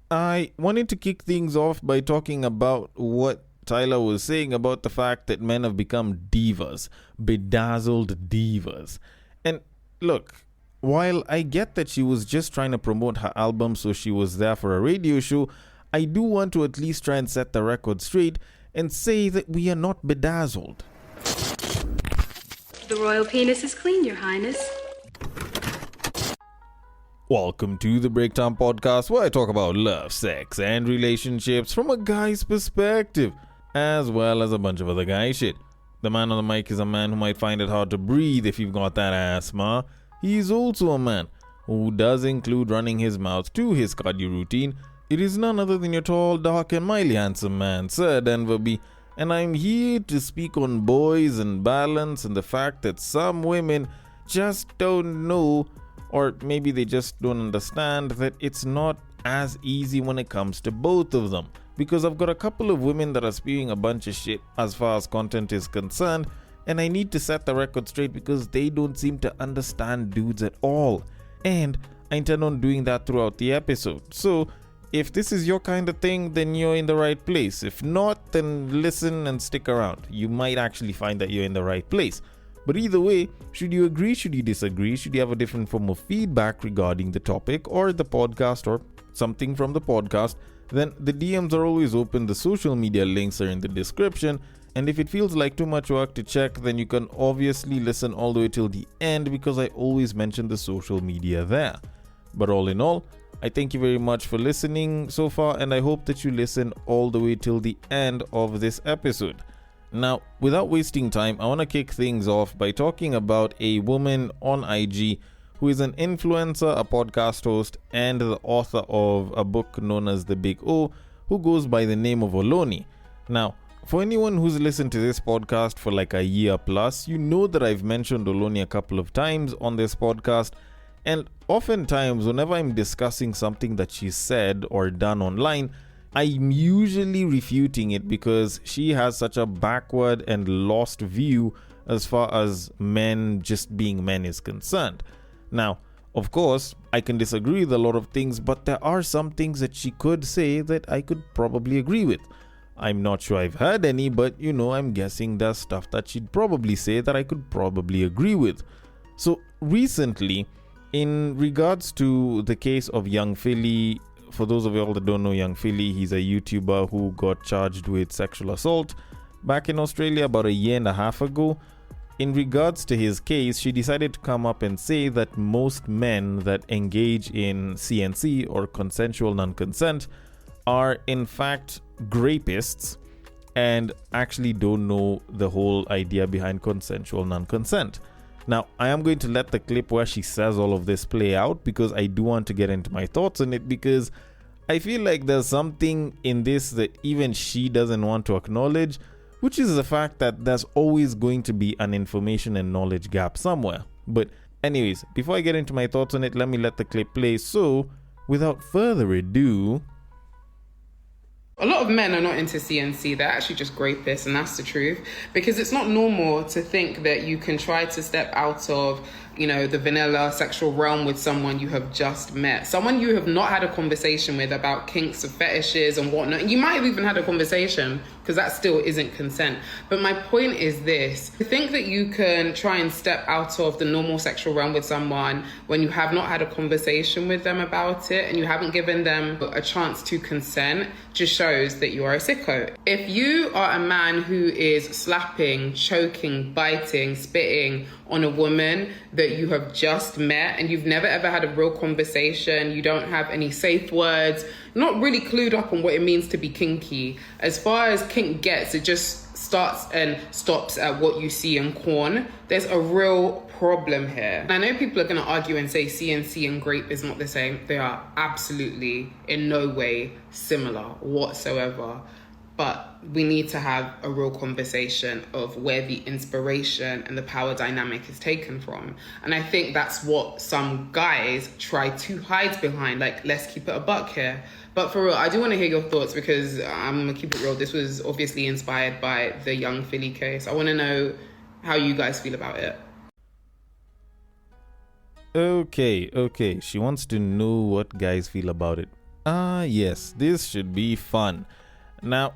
I wanted to kick things off by talking about what Tyler was saying about the fact that men have become divas, bedazzled divas. And look, while I get that she was just trying to promote her album so she was there for a radio show, I do want to at least try and set the record straight and say that we are not bedazzled. The royal penis is clean, Your Highness. Welcome to the Breakdown Podcast, where I talk about love, sex, and relationships from a guy's perspective, as well as a bunch of other guy shit. The man on the mic is a man who might find it hard to breathe if you've got that asthma. He's also a man who does include running his mouth to his cardio routine. It is none other than your tall, dark, and mildly handsome man, Sir Denver B. And I'm here to speak on boys and balance and the fact that some women just don't know, or maybe they just don't understand, that it's not as easy when it comes to both of them. Because I've got a couple of women that are spewing a bunch of shit as far as content is concerned, and I need to set the record straight because they don't seem to understand dudes at all. And I intend on doing that throughout the episode. So if this is your kind of thing, then you're in the right place. If not, then listen and stick around. You might actually find that you're in the right place. But either way, should you agree, should you disagree, should you have a different form of feedback regarding the topic or the podcast or something from the podcast, then the DMs are always open. The social media links are in the description. And if it feels like too much work to check, then you can obviously listen all the way till the end because I always mention the social media there. But all in all, I thank you very much for listening so far, and I hope that you listen all the way till the end of this episode. Now, without wasting time, I want to kick things off by talking about a woman on IG who is an influencer, a podcast host, and the author of a book known as The Big O, who goes by the name of Oloni. Now, for anyone who's listened to this podcast for like a year plus, you know that I've mentioned Oloni a couple of times on this podcast, and oftentimes whenever I'm discussing something that she said or done online, I'm usually refuting it because she has such a backward and lost view as far as men just being men is concerned. Now, of course, I can disagree with a lot of things, but there are some things that she could say that I could probably agree with. I'm not sure I've heard any, but I'm guessing there's stuff that she'd probably say that I could probably agree with. So recently, in regards to the case of Young Philly, for those of you all that don't know Young Philly, he's a YouTuber who got charged with sexual assault back in Australia about a year and a half ago. In regards to his case, she decided to come up and say that most men that engage in CNC or consensual non-consent are in fact grapists and actually don't know the whole idea behind consensual non-consent. Now, I am going to let the clip where she says all of this play out because I do want to get into my thoughts on it, because I feel like there's something in this that even she doesn't want to acknowledge, which is the fact that there's always going to be an information and knowledge gap somewhere. But anyways, before I get into my thoughts on it, let me let the clip play. So, without further ado... A lot of men are not into CNC, they're actually just grapists, and that's the truth. Because it's not normal to think that you can try to step out of, the vanilla sexual realm with someone you have just met. Someone you have not had a conversation with about kinks of fetishes and whatnot. You might have even had a conversation, because that still isn't consent. But my point is this: to think that you can try and step out of the normal sexual realm with someone when you have not had a conversation with them about it and you haven't given them a chance to consent just shows that you are a sicko. If you are a man who is slapping, choking, biting, spitting on a woman that you have just met and you've never ever had a real conversation, you don't have any safe words, not really clued up on what it means to be kinky. As far as kink gets, it just starts and stops at what you see in porn. There's a real problem here. And I know people are going to argue and say CNC and grape is not the same. They are absolutely in no way similar whatsoever. But we need to have a real conversation of where the inspiration and the power dynamic is taken from. And I think that's what some guys try to hide behind, like, let's keep it a buck here. But for real, I do want to hear your thoughts, because I'm going to keep it real. This was obviously inspired by the Young Philly case. I want to know how you guys feel about it. Okay. She wants to know what guys feel about it. Yes, this should be fun. Now,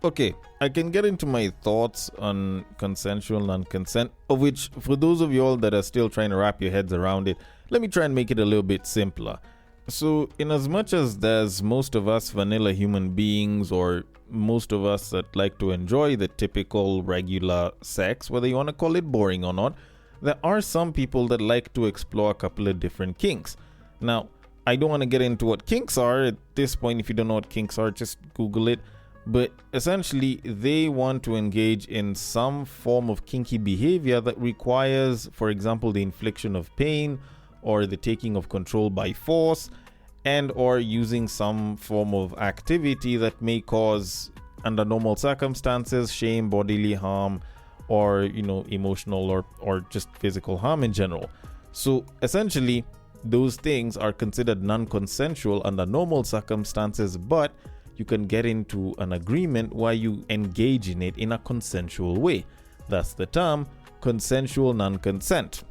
okay, I can get into my thoughts on consensual non-consent, of which, for those of you all that are still trying to wrap your heads around it, let me try and make it a little bit simpler. So, in as much as there's most of us vanilla human beings, or most of us that like to enjoy the typical regular sex, whether you want to call it boring or not, there are some people that like to explore a couple of different kinks. Now, I don't want to get into what kinks are at this point. If you don't know what kinks are, just Google it. But essentially, they want to engage in some form of kinky behavior that requires, for example, the infliction of pain or the taking of control by force, and or using some form of activity that may cause, under normal circumstances, shame, bodily harm, or emotional or just physical harm in general. So essentially, those things are considered non-consensual under normal circumstances, but you can get into an agreement where you engage in it in a consensual way. That's the term consensual non-consent.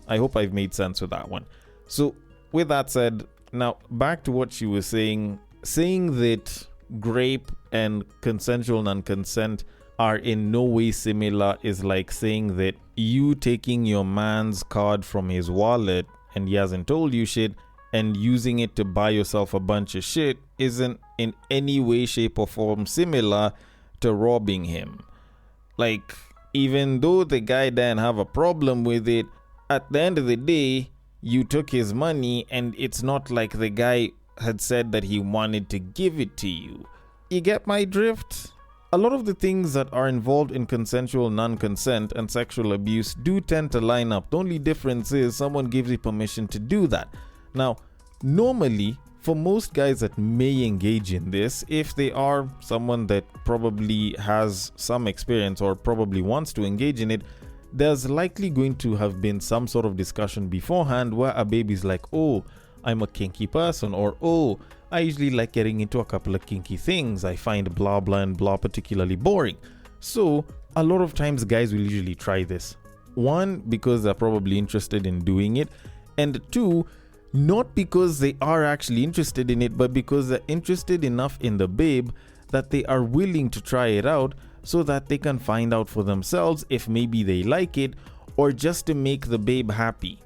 I hope I've made sense with that one. So with that said, now back to what she was saying that grape and consensual non-consent are in no way similar is like saying that you taking your man's card from his wallet and he hasn't told you shit and using it to buy yourself a bunch of shit isn't in any way, shape or form similar to robbing him. Like, even though the guy didn't have a problem with it, at the end of the day, you took his money and it's not like the guy had said that he wanted to give it to you. You get my drift? A lot of the things that are involved in consensual non-consent and sexual abuse do tend to line up. The only difference is someone gives you permission to do that. Now, normally, for most guys that may engage in this, if they are someone that probably has some experience or probably wants to engage in it, there's likely going to have been some sort of discussion beforehand where a baby's like, oh, I'm a kinky person, or oh, I usually like getting into a couple of kinky things. I find blah blah and blah particularly boring. So a lot of times guys will usually try this. One, because they're probably interested in doing it, and two, not because they are actually interested in it, but because they're interested enough in the babe that they are willing to try it out so that they can find out for themselves if maybe they like it, or just to make the babe happy.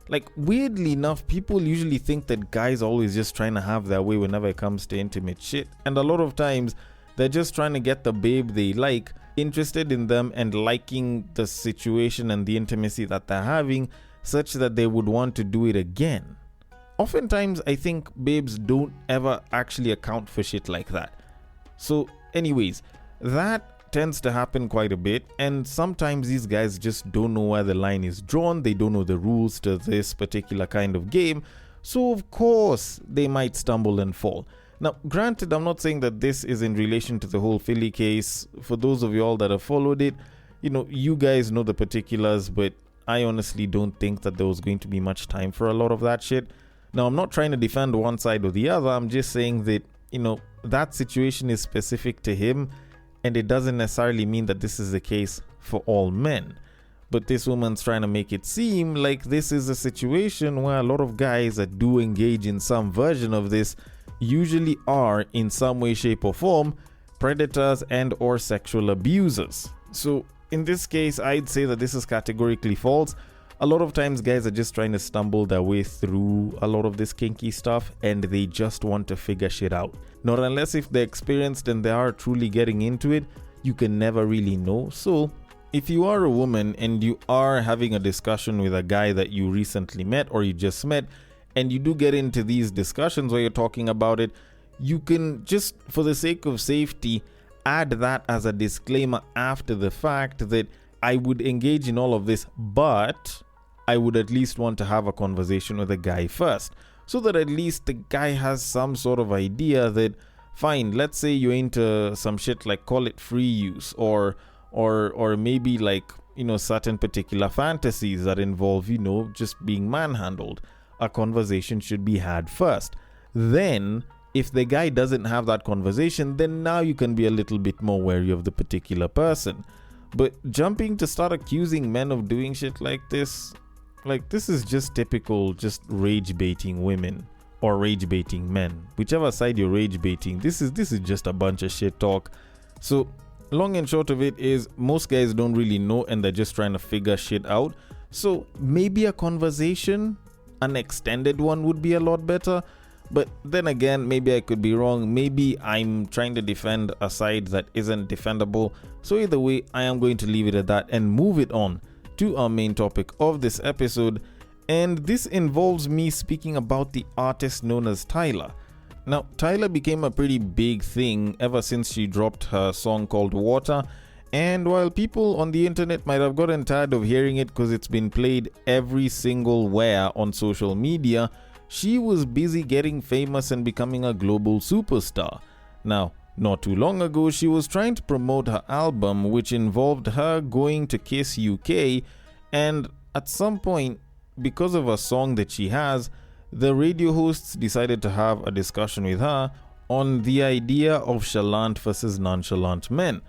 Like, weirdly enough, people usually think that guys are always just trying to have their way whenever it comes to intimate shit. And a lot of times, they're just trying to get the babe they like interested in them and liking the situation and the intimacy that they're having, such that they would want to do it again. Oftentimes, I think babes don't ever actually account for shit like that. So anyways, that tends to happen quite a bit, and sometimes these guys just don't know where the line is drawn. They don't know the rules to this particular kind of game, so of course they might stumble and fall. Now granted, I'm not saying that this is in relation to the whole Philly case. For those of you all that have followed it, you guys know the particulars, but I honestly don't think that there was going to be much time for a lot of that shit. Now, I'm not trying to defend one side or the other. I'm just saying that that situation is specific to him, and it doesn't necessarily mean that this is the case for all men. But this woman's trying to make it seem like this is a situation where a lot of guys that do engage in some version of this usually are, in some way, shape or form, predators and or sexual abusers. So in this case, I'd say that this is categorically false. A lot of times guys are just trying to stumble their way through a lot of this kinky stuff, and they just want to figure shit out. Not unless if they're experienced and they are truly getting into it, you can never really know. So if you are a woman and you are having a discussion with a guy that you recently met or you just met, and you do get into these discussions where you're talking about it, you can just, for the sake of safety, add that as a disclaimer after the fact that I would engage in all of this, but I would at least want to have a conversation with the guy first, so that at least the guy has some sort of idea that, fine, let's say you're into some shit like, call it free use, or maybe like, certain particular fantasies that involve, just being manhandled. A conversation should be had first. Then, if the guy doesn't have that conversation, then now you can be a little bit more wary of the particular person. But jumping to start accusing men of doing shit like this is just typical, just rage baiting women. or rage baiting men. Whichever side you're rage baiting, this is just a bunch of shit talk. So long and short of it is most guys don't really know and they're just trying to figure shit out. So maybe a conversation, an extended one, would be a lot better. But then again, maybe I could be wrong. Maybe I'm trying to defend a side that isn't defendable. So either way, I am going to leave it at that and move it on to our main topic of this episode. And this involves me speaking about the artist known as Tyla. Now, Tyla became a pretty big thing ever since she dropped her song called Water. And while people on the internet might have gotten tired of hearing it because it's been played every single where on social media, she was busy getting famous and becoming a global superstar. Now, not too long ago, she was trying to promote her album, which involved her going to Kiss UK, and at some point, because of a song that she has, the radio hosts decided to have a discussion with her on the idea of chalant versus nonchalant men.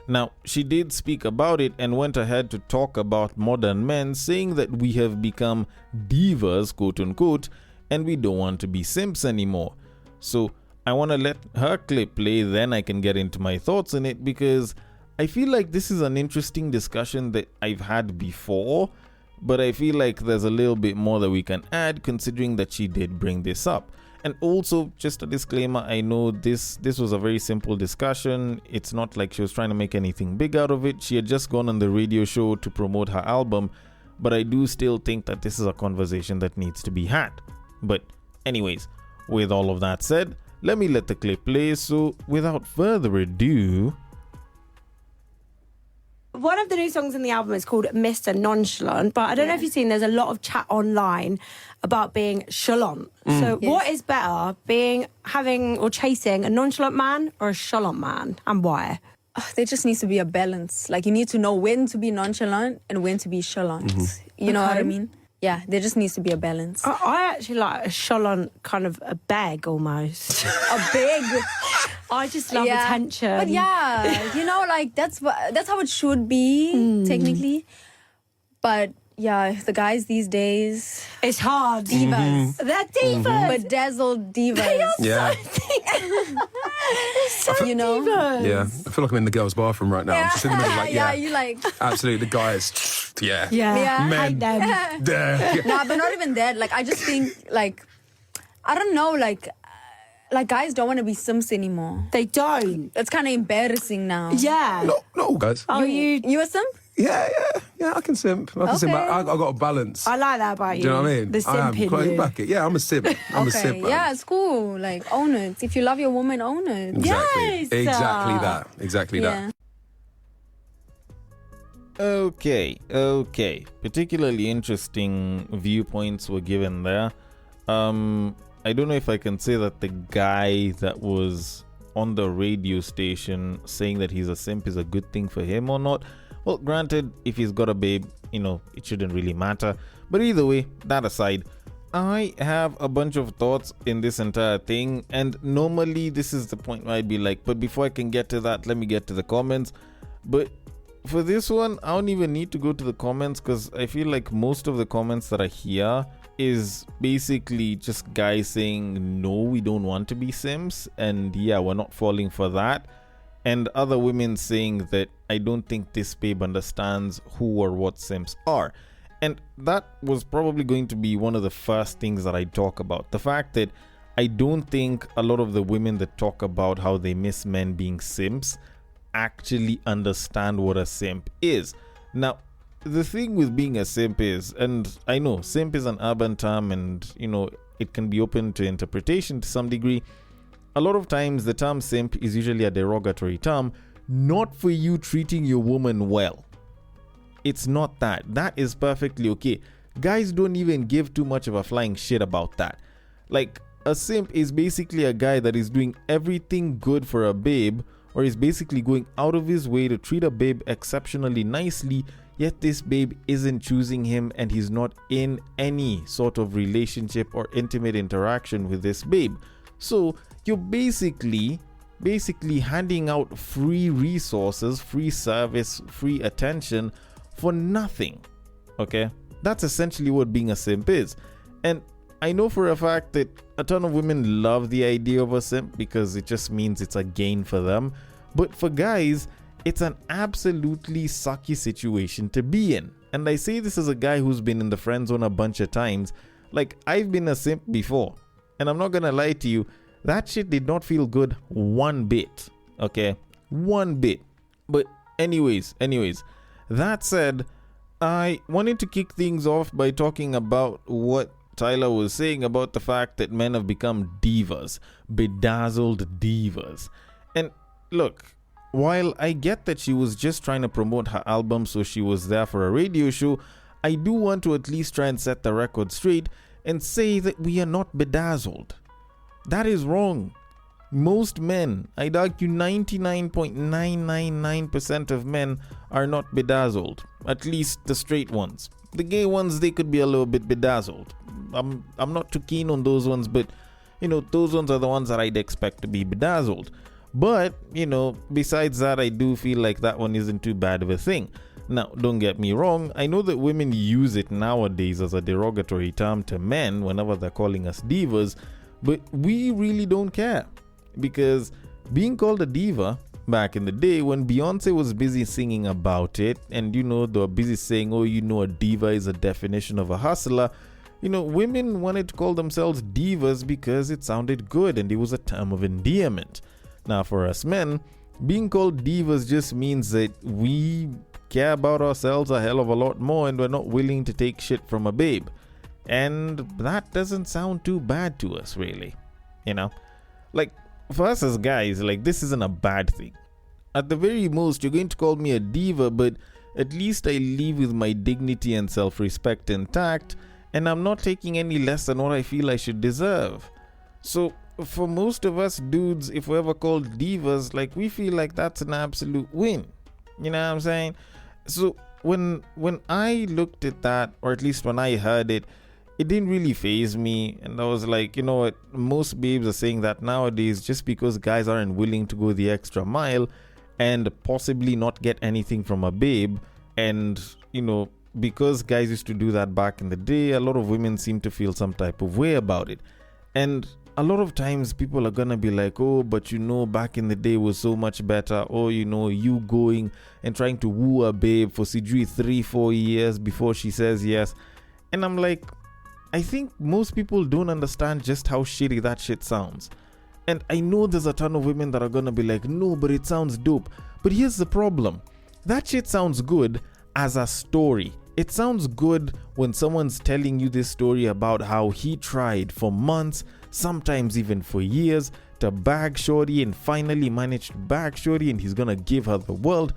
Now, she did speak about it and went ahead to talk about modern men, saying that we have become divas, quote unquote, and we don't want to be simps anymore. So I want to let her clip play, then I can get into my thoughts on it, because I feel like this is an interesting discussion that I've had before, but I feel like there's a little bit more that we can add considering that she did bring this up. And also, just a disclaimer, I know this was a very simple discussion. It's not like she was trying to make anything big out of it. She had just gone on the radio show to promote her album, but I do still think that this is a conversation that needs to be had. But anyways, with all of that said, let me let the clip play. So without further ado, one of the new songs in the album is called Mr. Nonchalant, but I don't know if you've seen, there's a lot of chat online about being chalant. So what is better, having or chasing a nonchalant man or a chalant man, and why? There just needs to be a balance. Like, you need to know when to be nonchalant and when to be chalant. You know what I mean? Yeah, there just needs to be a balance. I actually like a chalant, kind of a beg almost. A big... I just love attention. But yeah, you know, like, that's how it should be, technically. But yeah, the guys these days... It's hard. Divas. They're divas. Bedazzled divas. Yeah. You know? Divas. Yeah. I feel like I'm in the girls' bathroom right now. I'm just in the middle, like, yeah, you like... Absolutely, the guys, yeah. Yeah. Men. Hate them. Yeah. Nah, but not even that. Like, I just think, like, I don't know, like guys don't want to be simps anymore. They don't. It's kind of embarrassing now. Yeah. No, guys. Oh, You a simp? Yeah, I can simp. I can simp. I got a balance. I like that about you. Do you know what I mean? The simp in you. Back it. Yeah, I'm a simp. I'm a simp. Man. Yeah, it's cool. Like, own it. If you love your woman, own it. Yes. Exactly that. Okay. Particularly interesting viewpoints were given there. I don't know if I can say that the guy that was on the radio station saying that he's a simp is a good thing for him or not. Well, granted, if he's got a babe, it shouldn't really matter. But either way, that aside, I have a bunch of thoughts in this entire thing, and normally this is the point where I'd be like, but before I can get to that, let me get to the comments. But for this one, I don't even need to go to the comments, because I feel like most of the comments that are here is basically just guys saying, no, we don't want to be simps, and yeah, we're not falling for that. And other women saying that I don't think this babe understands who or what simps are. And that was probably going to be one of the first things that I talk about. The fact that I don't think a lot of the women that talk about how they miss men being simps actually understand what a simp is. Now, the thing with being a simp is, and I know simp is an urban term and, it can be open to interpretation to some degree. A lot of times the term simp is usually a derogatory term, not for you treating your woman well. It's not that. That is perfectly okay. Guys don't even give too much of a flying shit about that. Like, a simp is basically a guy that is doing everything good for a babe, or is basically going out of his way to treat a babe exceptionally nicely, yet this babe isn't choosing him and he's not in any sort of relationship or intimate interaction with this babe. So you're basically handing out free resources, free service, free attention for nothing. Okay? That's essentially what being a simp is. And I know for a fact that a ton of women love the idea of a simp because it just means it's a gain for them. But for guys, it's an absolutely sucky situation to be in. And I say this as a guy who's been in the friend zone a bunch of times. Like, I've been a simp before. And I'm not gonna lie to you, that shit did not feel good one bit. Okay? One bit. But anyways, that said, I wanted to kick things off by talking about what Tyler was saying about the fact that men have become divas, bedazzled divas. And look, while I get that she was just trying to promote her album so she was there for a radio show, I do want to at least try and set the record straight and say that we are not bedazzled. That is wrong. Most men, I'd argue 99.999% of men are not bedazzled, at least the straight ones. The gay ones, they could be a little bit bedazzled. I'm not too keen on those ones, but those ones are the ones that I'd expect to be bedazzled. But besides that, I do feel like that one isn't too bad of a thing. Now, don't get me wrong, I know that women use it nowadays as a derogatory term to men whenever they're calling us divas, but we really don't care. Because being called a diva back in the day when Beyonce was busy singing about it, and they were busy saying, a diva is a definition of a hustler, women wanted to call themselves divas because it sounded good and it was a term of endearment. Now, for us men, being called divas just means that we care about ourselves a hell of a lot more and we're not willing to take shit from a babe. And that doesn't sound too bad to us, really. Like, for us as guys, like, this isn't a bad thing. At the very most, you're going to call me a diva, but at least I leave with my dignity and self-respect intact, and I'm not taking any less than what I feel I should deserve. So, for most of us dudes, if we're ever called divas, like, we feel like that's an absolute win. You know what I'm saying? So, when I looked at that, or at least when I heard it, it didn't really faze me, and I was like, you know what, most babes are saying that nowadays just because guys aren't willing to go the extra mile and possibly not get anything from a babe, and because guys used to do that back in the day, a lot of women seem to feel some type of way about it. And a lot of times people are gonna be like, oh, but back in the day was so much better, or you going and trying to woo a babe for 3-4 years before she says yes. And I'm like, I think most people don't understand just how shitty that shit sounds. And I know there's a ton of women that are gonna be like, no, but it sounds dope. But here's the problem. That shit sounds good as a story. It sounds good when someone's telling you this story about how he tried for months, sometimes even for years, to bag shorty and finally managed to bag shorty and he's gonna give her the world.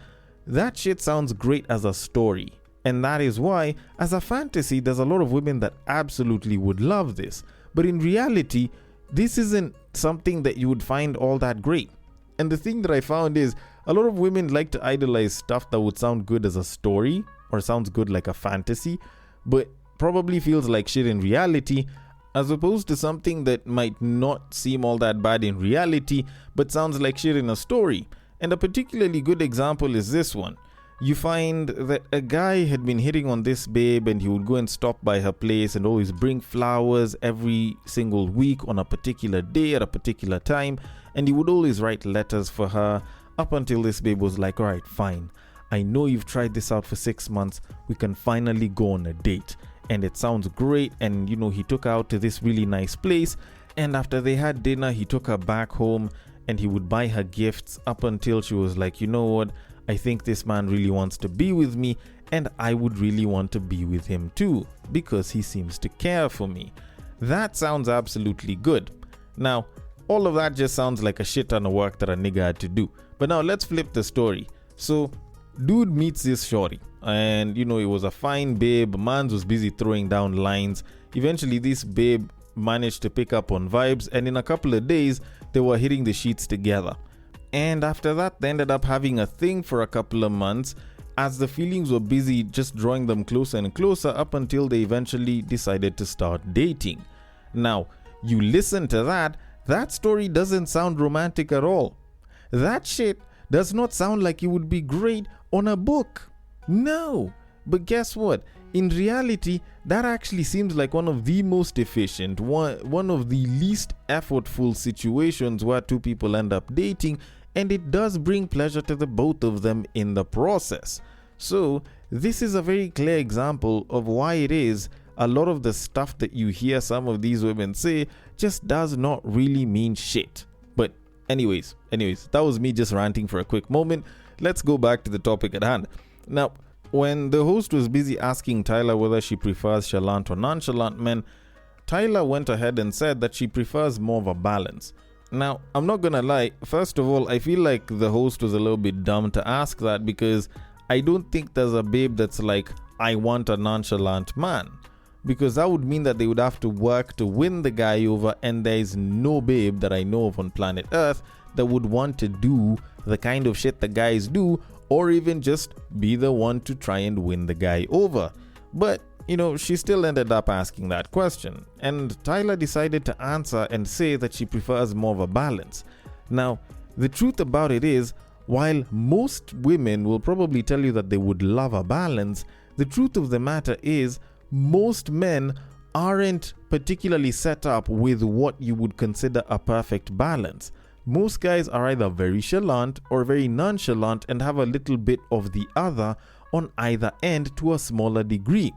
That shit sounds great as a story. And that is why, as a fantasy, there's a lot of women that absolutely would love this. But in reality, this isn't something that you would find all that great. And the thing that I found is, a lot of women like to idolize stuff that would sound good as a story, or sounds good like a fantasy, but probably feels like shit in reality, as opposed to something that might not seem all that bad in reality, but sounds like shit in a story. And a particularly good example is this one. You find that a guy had been hitting on this babe and he would go and stop by her place and always bring flowers every single week on a particular day at a particular time, and he would always write letters for her up until this babe was like, alright, fine, I know you've tried this out for 6 months, we can finally go on a date. And it sounds great, and he took her out to this really nice place, and after they had dinner he took her back home and he would buy her gifts up until she was like, you know what, I think this man really wants to be with me, and I would really want to be with him too, because he seems to care for me. That sounds absolutely good. Now, all of that just sounds like a shit ton of work that a nigga had to do. But now let's flip the story. So, dude meets this shorty, and it was a fine babe. Mans was busy throwing down lines. Eventually, this babe managed to pick up on vibes, and in a couple of days, they were hitting the sheets together. And after that, they ended up having a thing for a couple of months as the feelings were busy just drawing them closer and closer up until they eventually decided to start dating. Now, you listen to that story doesn't sound romantic at all. That shit does not sound like it would be great on a book. No. But guess what? in reality, that actually seems like one of the most efficient, one of the least effortful situations where two people end up dating, and it does bring pleasure to the both of them in the process. So this is a very clear example of why it is a lot of the stuff that you hear some of these women say just does not really mean shit. But anyways, that was me just ranting for a quick moment. Let's go back to the topic at hand. Now, when the host was busy asking Tyler whether she prefers chalant or nonchalant men, Tyler went ahead and said that she prefers more of a balance. Now, I'm not gonna lie, first of all, I feel like the host was a little bit dumb to ask that, because I don't think there's a babe that's like, I want a nonchalant man. Because that would mean that they would have to work to win the guy over, and there is no babe that I know of on planet Earth that would want to do the kind of shit the guys do, or even just be the one to try and win the guy over. But, she still ended up asking that question, and Tyler decided to answer and say that she prefers more of a balance. Now, the truth about it is, while most women will probably tell you that they would love a balance, the truth of the matter is, most men aren't particularly set up with what you would consider a perfect balance. Most guys are either very chalant or very nonchalant and have a little bit of the other on either end to a smaller degree.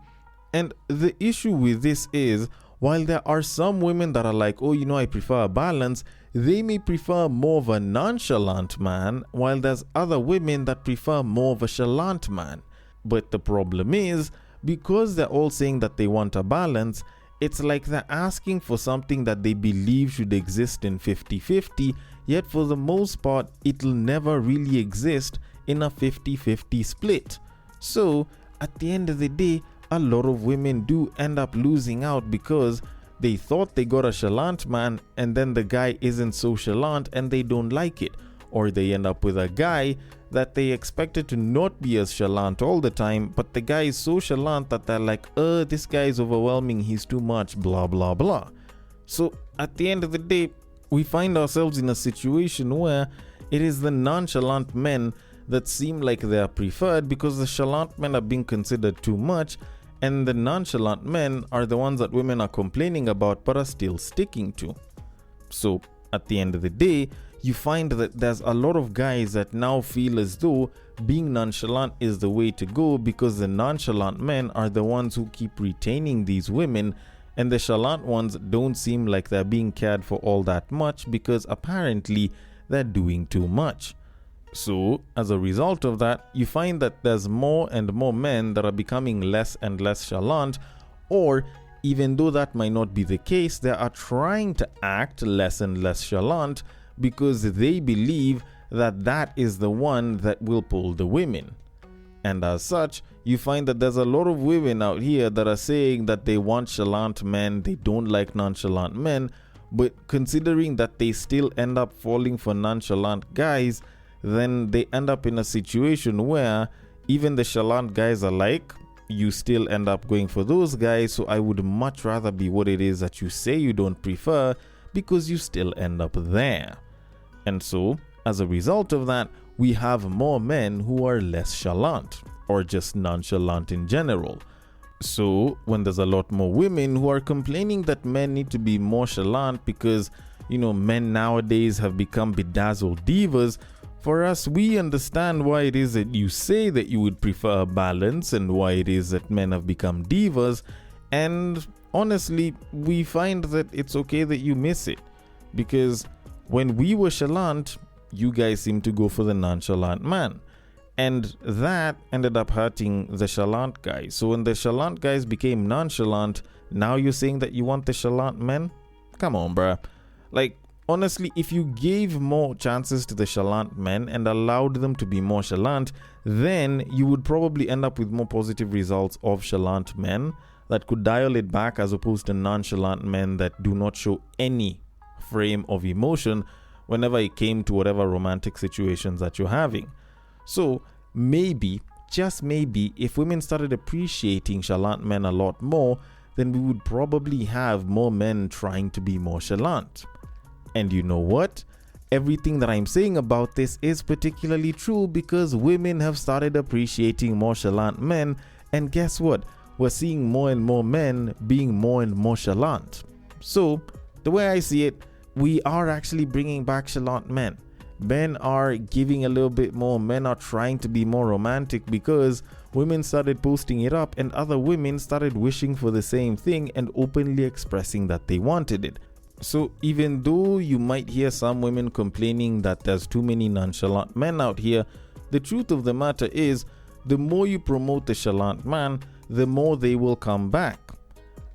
And the issue with this is, while there are some women that are like, I prefer a balance, they may prefer more of a nonchalant man, while there's other women that prefer more of a chalant man. But the problem is, because they're all saying that they want a balance, it's like they're asking for something that they believe should exist in 50-50, yet for the most part, it'll never really exist in a 50-50 split. So, at the end of the day, a lot of women do end up losing out because they thought they got a chalant man, and then the guy isn't so chalant and they don't like it. Or they end up with a guy that they expected to not be as chalant all the time, but the guy is so chalant that they're like, this guy is overwhelming, he's too much, blah blah blah. So at the end of the day, we find ourselves in a situation where it is the nonchalant men that seem like they are preferred because the chalant men are being considered too much, and the nonchalant men are the ones that women are complaining about but are still sticking to. So at the end of the day, you find that there's a lot of guys that now feel as though being nonchalant is the way to go, because the nonchalant men are the ones who keep retaining these women, and the chalant ones don't seem like they're being cared for all that much because apparently they're doing too much. So, as a result of that, you find that there's more and more men that are becoming less and less chalant, or even though that might not be the case, they are trying to act less and less chalant because they believe that that is the one that will pull the women. And as such, you find that there's a lot of women out here that are saying that they want chalant men, they don't like nonchalant men, but considering that they still end up falling for nonchalant guys, then they end up in a situation where even the chalant guys are like, you still end up going for those guys, so I would much rather be what it is that you say you don't prefer, because you still end up there. And so, as a result of that, we have more men who are less chalant, or just nonchalant in general. So, when there's a lot more women who are complaining that men need to be more chalant because, men nowadays have become bedazzled divas, for us, we understand why it is that you say that you would prefer a balance and why it is that men have become divas, and honestly, we find that it's okay that you miss it, because when we were chalant, you guys seem to go for the nonchalant man, and that ended up hurting the chalant guys. So when the chalant guys became nonchalant, now you're saying that you want the chalant men? Come on, bruh. Like, honestly, if you gave more chances to the chalant men and allowed them to be more chalant, then you would probably end up with more positive results of chalant men that could dial it back, as opposed to nonchalant men that do not show any frame of emotion whenever it came to whatever romantic situations that you're having. So maybe, just maybe, if women started appreciating chalant men a lot more, then we would probably have more men trying to be more chalant. And you know what? Everything that I'm saying about this is particularly true because women have started appreciating more chalant men, and guess what? we're seeing more and more men being more and more chalant. So, the way I see it, we are actually bringing back chalant men. Men are giving a little bit more. Men are trying to be more romantic because women started posting it up and other women started wishing for the same thing and openly expressing that they wanted it. So even though you might hear some women complaining that there's too many nonchalant men out here, the truth of the matter is the more you promote the chalant man, the more they will come back.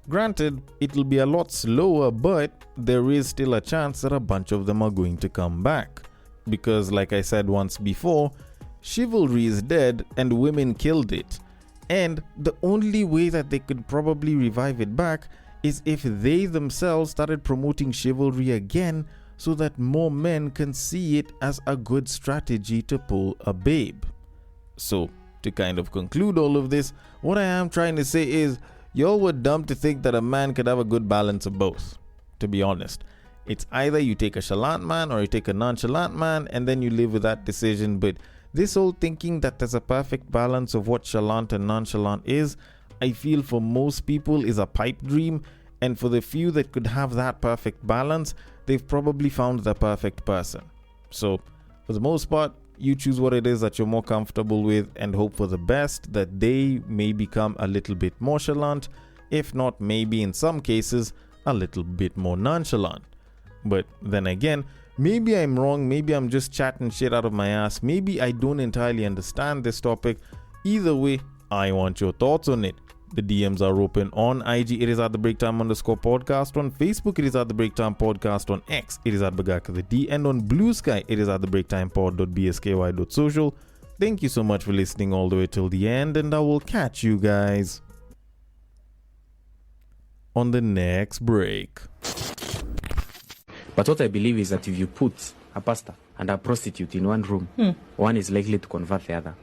Granted, it'll be a lot slower, but there is still a chance that a bunch of them are going to come back. Because like I said once before, chivalry is dead and women killed it. And the only way that they could probably revive it back is if they themselves started promoting chivalry again so that more men can see it as a good strategy to pull a babe. So, to kind of conclude all of this, what I am trying to say is, y'all were dumb to think that a man could have a good balance of both, to be honest. It's either you take a chalant man or you take a nonchalant man and then you live with that decision. But this whole thinking that there's a perfect balance of what chalant and nonchalant is, I feel for most people is a pipe dream. And for the few that could have that perfect balance, they've probably found the perfect person. So for the most part, you choose what it is that you're more comfortable with and hope for the best, that they may become a little bit more chalant, if not maybe in some cases a little bit more nonchalant. But then again, maybe I'm wrong, maybe I'm just chatting shit out of my ass, maybe I don't entirely understand this topic. Either way, I want your thoughts on it. The DMs are open on IG, it is at the breaktime_podcast. On Facebook, it is at the breaktime podcast. On X, it is at Bagaka the D. And on Bluesky, it is at the breaktimepod.bsky.social. Thank you so much for listening all the way till the end, and I will catch you guys on the next break. But what I believe is that if you put a pastor and a prostitute in one room, one is likely to convert the other.